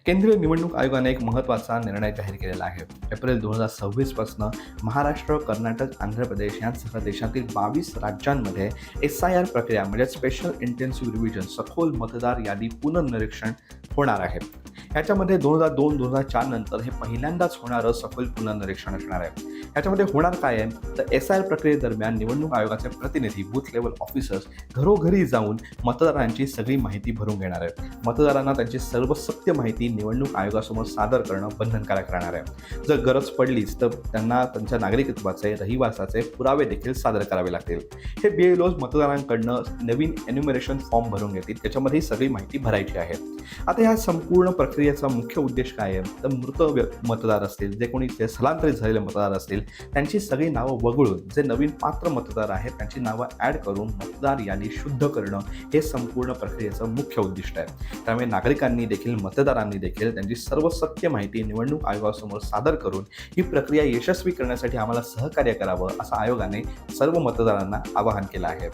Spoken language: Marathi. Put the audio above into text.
केंद्रीय निवडणूक आयोगाने एक महत्त्वाचा निर्णय जाहीर केलेला आहे. एप्रिल 2026 पासून महाराष्ट्र, कर्नाटक, आंध्र प्रदेश यांसह देशातील 22 राज्यांमध्ये SIR प्रक्रिया म्हणजे स्पेशल इंटेन्सिव्ह रिव्हिजन सखोल मतदार यादी पुनर्निरीक्षण होणार आहे. याच्यामध्ये 2002-2004 नंतर हे पहिल्यांदाच होणारं सखोल पुनर्निरीक्षण असणार आहे. याच्यामध्ये होणार काय आहे तर SIR प्रक्रियेदरम्यान निवडणूक आयोगाचे प्रतिनिधी बूथ लेवल ऑफिसर्स घरोघरी जाऊन मतदारांची सगळी माहिती भरून घेणार आहेत. मतदारांना त्यांची सर्व सत्य माहिती निवडणूक आयोगासमोर सादर करणं बंधनकारक राहणार आहे. जर गरज पडलीच तर त्यांना त्यांच्या नागरिकत्वाचे, रहिवासाचे पुरावे देखील सादर करावे लागतील. हे BLOs मतदारांकडनं नवीन एन्युमरेशन फॉर्म भरून घेतील. त्याच्यामध्ये सगळी माहिती भरायची आहे. आता या संपूर्ण प्रक्रियेचा मुख्य उद्देश काय आहे तर मृत मतदार असतील, जे कोणी स्थलांतरित झालेले मतदार असतील, त्यांची सगळी नावं वगळून जे नवीन पात्र मतदार आहेत त्यांची नावं ॲड करून मतदार यादी शुद्ध करणं हे संपूर्ण प्रक्रियेचं मुख्य उद्दिष्ट आहे. त्यामुळे नागरिकांनी देखील, मतदारांनी देखील त्यांची सर्व सत्य माहिती निवडणूक आयोगासमोर सादर करून ही प्रक्रिया यशस्वी करण्यासाठी आम्हाला सहकार्य करावं असं आयोगाने सर्व मतदारांना आवाहन केलं आहे.